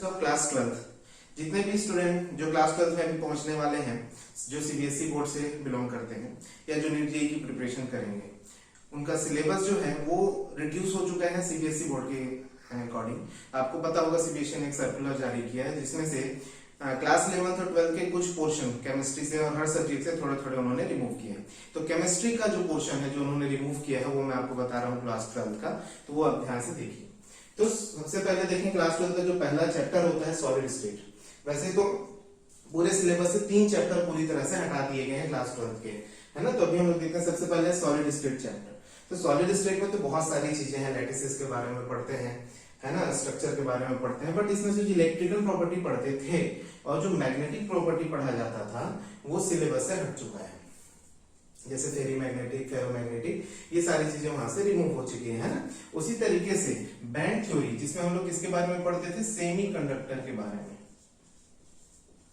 सब क्लास 12 जितने भी स्टूडेंट जो क्लास 12 में अभी पहुंचने वाले हैं, जो सीबीएसई बोर्ड से बिलोंग करते हैं या जो नीट जेईई की प्रिपरेशन करेंगे, उनका सिलेबस जो है वो रिड्यूस हो चुका है सीबीएसई बोर्ड के अकॉर्डिंग। आपको पता होगा सीबीएसई ने एक सर्कुलर जारी किया है जिसमें से क्लास 11th और 12th के कुछ पोर्शन केमिस्ट्री से और हर सब्जेक्ट से थोड़े थोड़े उन्होंने रिमूव किए हैं। तो केमिस्ट्री का जो पोर्शन है जो उन्होंने रिमूव किया है वो मैं आपको बता रहा हूँ क्लास 12th का, तो वो आप ध्यान से देखिए। तो सबसे पहले देखें क्लास 12 का जो पहला चैप्टर होता है सॉलिड स्टेट। वैसे तो पूरे सिलेबस से 3 चैप्टर पूरी तरह से हटा दिए गए हैं क्लास 12 के, है ना। तो अभी हम लोग देखते हैं सबसे पहले सॉलिड स्टेट चैप्टर। तो सॉलिड स्टेट में तो बहुत सारी चीजें हैं, लैटिसेस के बारे में पढ़ते हैं, है ना, स्ट्रक्चर के बारे में पढ़ते हैं, बट इसमें जो इलेक्ट्रिकल प्रॉपर्टी पढ़ते थे और जो मैग्नेटिक प्रॉपर्टी पढ़ा जाता था वो सिलेबस से हट चुका है। जैसे फेरी मैग्नेटिक, फेरोमैग्नेटिक, ये सारी चीजें वहां से रिमूव हो चुकी है ना। उसी तरीके से बैंड थ्योरी, जिसमें हम लोग किसके बारे में पढ़ते थे, सेमीकंडक्टर के बारे में,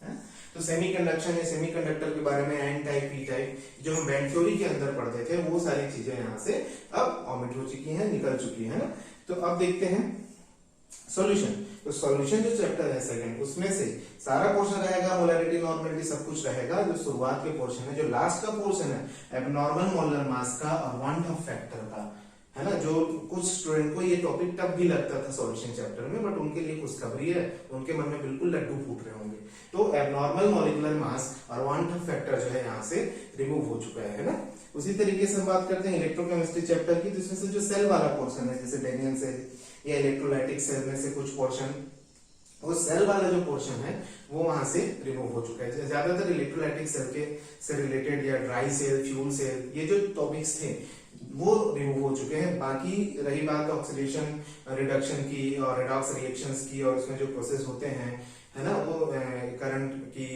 है? तो सेमीकंडक्शन या सेमीकंडक्टर के बारे में एन टाइप, पी टाइप, जो हम बैंड थ्योरी के अंदर पढ़ते थे, वो सारी चीजें यहाँ से अब ऑमिट हो चुकी हैं, निकल चुकी है ना। तो अब देखते हैं सॉल्यूशन। तो सॉल्यूशन जो चैप्टर है सेकंड, उसमें से सारा पोर्शन रहेगा, मोलैरिटी, नॉर्मलिटी, सब कुछ रहेगा। जो शुरुआत के पोर्शन है, जो लास्ट का पोर्शन है, एबनॉर्मल मोलर मास का और वांट ऑफ फैक्टर का, है ना। जो कुछ स्टूडेंट को ये टॉपिक टफ भी लगता था सॉल्यूशन चैप्टर में, बट उनके लिए खुशखबरी है, उनके मन में बिल्कुल लड्डू फूट रहे होंगे। तो एबनॉर्मल मॉलिक्यूलर मास और वांट ऑफ फैक्टर जो है यहाँ से रिमूव हो चुका है ना। उसी तरीके से हम बात करते हैं इलेक्ट्रोकेमिस्ट्री चैप्टर की, जिसमें से जो सेल वाला पोर्शन है, जैसे डेनियल सेल या इलेक्ट्रोलाइटिक सेल में से कुछ पोर्शन, वो सेल वाला जो पोर्शन है वो वहां से रिमूव हो चुका है। ज्यादातर इलेक्ट्रोलाइटिक सेल के से रिलेटेड या ड्राई सेल, फ्यूल सेल, ये जो टॉपिक्स थे वो रिमूव हो चुके हैं। बाकी रही बात ऑक्सीडेशन रिडक्शन की और रेडॉक्स रिएक्शंस की, और उसमें जो प्रोसेस होते हैं, है ना, वो करंट की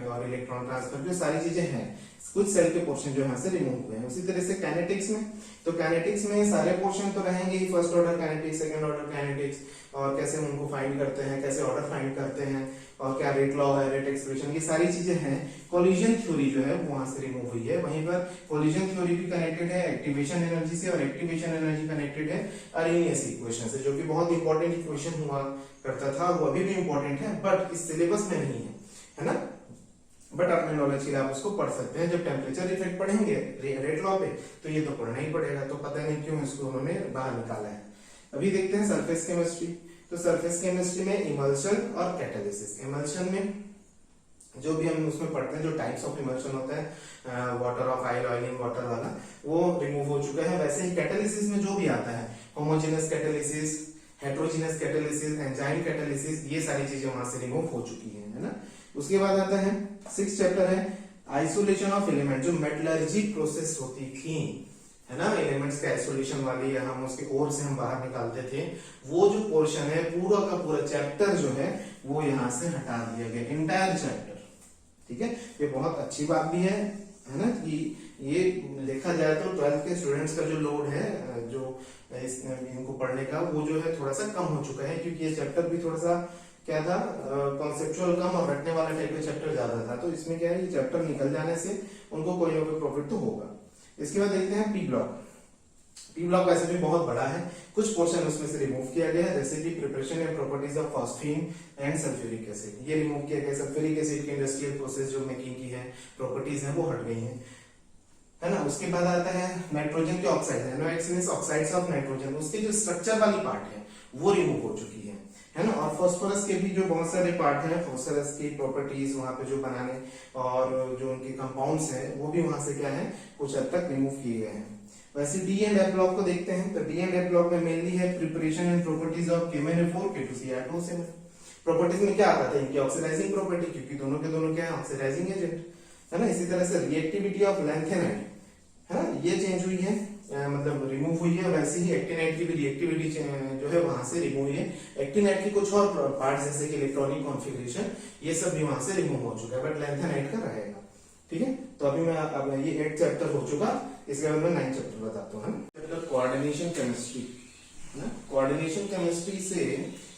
और इलेक्ट्रॉन ट्रांसफर, जो सारी चीजें हैं, कुछ सेल के पोर्शन जो यहाँ से रिमूव हुए हैं। उसी तरह से काइनेटिक्स में, तो काइनेटिक्स में सारे पोर्शन तो रहेंगे ही, first order kinetics, second order kinetics, और कैसे हम उनको फाइंड करते हैं, कैसे ऑर्डर फाइंड करते हैं, और क्या रेट लॉ है, रेट एक्सप्रेशन, ये सारी चीजें हैं। कोलिजन थ्योरी जो है वो वहां से रिमूव हुई है। वहीं पर कोलिजन थ्योरी भी कनेक्टेड है एक्टिवेशन एनर्जी से, और एक्टिवेशन एनर्जी कनेक्टेड है अरेनियस इक्वेशन से, जो कि बहुत इंपॉर्टेंट इक्वेशन हुआ करता था, वो अभी भी इंपॉर्टेंट है, बट इस सिलेबस में नहीं है ना। बट अपने नॉलेज के लिए आप उसको पढ़ सकते हैं। जब टेम्परेचर इफेक्ट पढ़ेंगे रेट लॉ पे, तो ये तो पढ़ना ही पड़ेगा, तो पता नहीं क्यों इसको उन्होंने बाहर निकाला है। अभी देखते हैं सरफेस केमिस्ट्री। तो सरफेस केमिस्ट्री में इमल्शन और कैटालिसिस। इमल्शन में जो भी हम उसमें पढ़ते हैं, जो टाइप्स ऑफ इमल्शन होता है, water of oil, oiling water वाला, वो रिमूव हो चुका है। वैसे ही कैटालिसिस में जो भी आता है, homogeneous catalysis, heterogeneous catalysis, enzyme catalysis, ये सारी चीजें वहां से रिमूव हो चुकी है ना। उसके बाद आता है 6th चैप्टर है आइसोलेशन ऑफ एलिमेंट। जो मेटलर्जी प्रोसेस होती थी, है ना, एलिमेंट्स का आइसोलेशन वाली, या हम उसके ओर से हम बाहर निकालते थे, वो जो पोर्शन है पूरा का पूरा चैप्टर जो है वो यहाँ से हटा दिया गया, इंटायर चैप्टर। ठीक है, ये बहुत अच्छी बात भी है ना, कि ये देखा जाए तो 12th के स्टूडेंट्स का जो लोड है, जो इनको पढ़ने का, वो जो है थोड़ा सा कम हो चुका है, क्योंकि ये चैप्टर भी थोड़ा सा क्या था, कॉन्सेप्चुअल कम और रटने वाला टाइप का चैप्टर ज्यादा था। तो इसमें क्या है, ये चैप्टर निकल जाने से उनको कोई ना कोई प्रॉफिट तो होगा। इसके बाद देखते हैं पी ब्लॉक। पी ब्लॉक वैसे भी बहुत बड़ा है, कुछ पोर्शन उसमें से रिमूव किया गया है, जैसे कि preparation and properties of phosphine and sulphuric acid, ये रिमूव किया गया। सल्फ्यूरिक एसिड की इंडस्ट्रियल प्रोसेस जो मेकिंग की है, प्रॉपर्टीज है, वो हट गई है ना। उसके बाद आता है नाइट्रोजन के oxide, NOx oxides of nitrogen, उसके जो स्ट्रक्चर वाली पार्ट है वो रिमूव हो चुकी है ना। और फास्फोरस के भी जो बहुत सारे पार्ट हैं, फास्फोरस की प्रॉपर्टीज वहां पे जो बनाने और जो उनके कंपाउंड्स हैं, वो भी वहां से क्या है, कुछ हद तक रिमूव किए गए हैं। वैसे डी एंड एफ ब्लॉक को देखते हैं। तो डी एंड एफ ब्लॉक में मेनली है preparation and properties of KMnO4, K2CR2। Properties में क्या आता था, इनकी ऑक्सीडाइजिंग प्रॉपर्टी, क्योंकि दोनों के दोनों क्या है, ऑक्सीडाइजिंग एजेंट, है ना। इसी तरह से रिएक्टिविटी ऑफ लैंथेनाइड, है ना, ये चेंज हुई है, मतलब रिमूव हुई है। वैसे ही एक्टिनाइड की भी रिएक्टिविटी जो है वहां से रिमूव हुई है। एक्टिनाइड की कुछ और पार्ट जैसे कि इलेक्ट्रॉनिक कॉन्फ़िगरेशन, ये सब भी वहां से रिमूव हो चुका है, बट लैंथेनाइड का रहेगा। ठीक है, तो अभी मैं अब ये 8 चैप्टर हो चुका, इसके बाद मैं 9 चैप्टर बताता हूँ। मतलब कोऑर्डिनेशन केमिस्ट्री, है ना। कोऑर्डिनेशन केमिस्ट्री से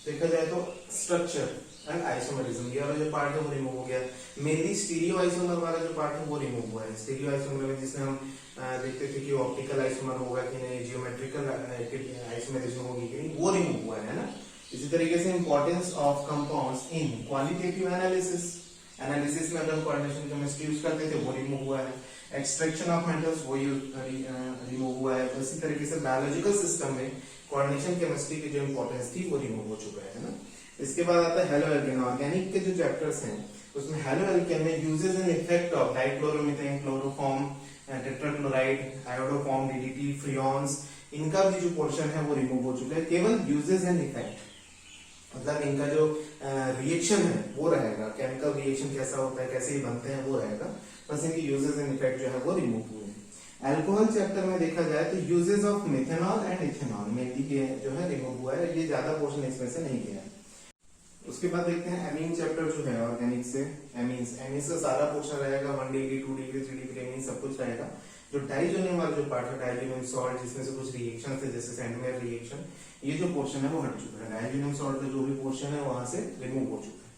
देखा जाए तो स्ट्रक्चर एंड आइसोमरिज्म, ये वाला जो पार्ट है वो रिमूव हो गया। मेनली स्टीरियो आइसोमर वाला जो पार्ट है वो रिमूव हुआ है। स्टीरियो आइसोमर में जिसमें हम देखते थे कि ऑप्टिकल आइसोमर होगा कि नहीं, जियोमेट्रिकल आइसोमरिज्म होगी कि नहीं, वो रिमूव हुआ है ना। इसी तरीके से importance of compounds in qualitative analysis में अगर कोऑर्डिनेशन केमिस्ट्री यूज करते थे वो रिमूव हुआ है, एक्सट्रैक्शन ऑफ मेटल्स वो रिमूव हुआ है। इसी तरीके से बायोलॉजिकल सिस्टम में कोऑर्डिनेशन केमिस्ट्री की जो इंपॉर्टेंस थी वो रिमूव हो चुका है ना। इसके बाद आता है हेलो एल्केन। ऑर्गेनिक के जो चैप्टर्स हैं उसमें हेलो एल्केन में uses and effect of dichloromethane, chloroform, tetrachloride, iodoform, DDT, freons, इनका भी जो पोर्शन है वो रिमूव हो चुका है। केवल यूजेस एंड इफेक्ट मतलब इनका जो रिएक्शन है वो रहेगा, केमिकल रिएक्शन कैसा होता है, कैसे ही बनते हैं वो रहेगा, बस इनकी यूजेस एंड इफेक्ट जो है वो रिमूव हुए हैं। अल्कोहल चैप्टर में देखा जाए तो uses of methanol and ethanol mainly के जो है रिमूव हुआ है, ये ज्यादा पोर्शन इसमें से नहीं गया है। उसके बाद देखते हैं एमीन चैप्टर जो है ऑर्गेनिक से, एमीन्स का सारा पोर्शन रहेगा, 1 डिग्री 2 डिग्री 3 डिग्री एमीन सब कुछ रहेगा। जो डाइजोनियम वाला जो पार्ट है, डाइजोनियम सॉल्ट जिसमें से कुछ रिएक्शन है जैसे सेंडमेयर रिएक्शन, ये जो पोर्शन है वो हट चुका है। डाइजोनियम सॉल्ट का जो भी पोर्शन है वहां से रिमूव हो चुका है।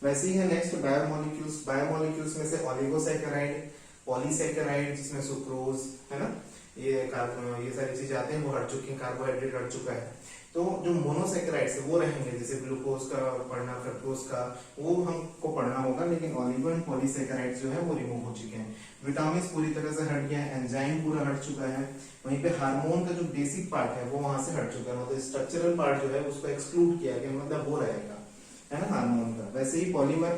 वैसे ही है नेक्स्ट बायोमोलिक्यूल्स। बायोमोलिक्यूल्स में से ऑलिगोसैकेराइड, पॉलीसैकेराइड जिसमें सुक्रोज है ना, ये सारी चीजें आते हैं वो हट चुकी है, कार्बोहाइड्रेट हट चुका है। तो जो मोनोसैकेराइड्स है वो रहेंगे, जैसे ग्लूकोज का पढ़ना, फ्रक्टोज का वो हमको पढ़ना होगा, लेकिन ऑलिगो एंड पॉलीसैकेराइड्स जो है वो रिमूव हो चुके हैं। विटामिन्स पूरी तरह से हट गया है, एंजाइम पूरा हट चुका है, वहीं पे हार्मोन का जो बेसिक पार्ट है वो वहां से हट चुका है, मतलब स्ट्रक्चरल पार्ट जो है उसको एक्सक्लूड किया गया, मतलब वो रहेगा है ना हार्मोन का। वैसे ही पॉलीमर,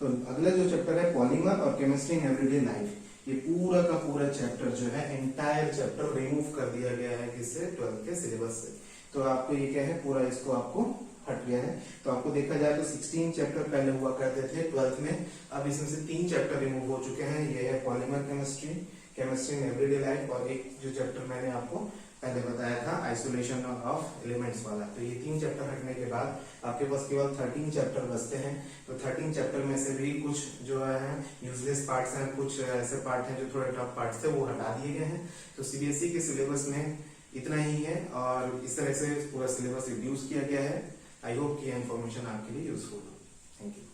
तो अगला जो चैप्टर है पॉलीमर और केमिस्ट्री इन एवरीडे लाइफ, ये पूरा का पूरा चैप्टर जो है एंटायर चैप्टर रिमूव कर दिया गया है किससे, 12th के सिलेबस से। तो आपको ये क्या है, पूरा इसको आपको हट गया है। तो आपको देखा जाए तो 16 चैप्टर पहले हुआ करते थे 12th में, अब इसमें से 3 चैप्टर रिमूव हो चुके हैं। ये है polymer chemistry, chemistry in everyday life, और एक जो चैप्टर मैंने आपको पहले बताया था आइसोलेशन ऑफ एलिमेंट्स वाला। तो ये 3 चैप्टर हटने के बाद आपके पास केवल 13 चैप्टर बचते हैं। तो 13 चैप्टर में से भी कुछ जो है यूजलेस पार्ट्स हैं, कुछ ऐसे पार्ट हैं जो थोड़े टफ पार्ट्स थे वो हटा दिए गए हैं। तो सीबीएसई के सिलेबस में इतना ही है और इस तरह से पूरा सिलेबस रिड्यूस किया गया है। आई होप कि यह इंफॉर्मेशन आपके लिए यूजफुल हो। Thank you.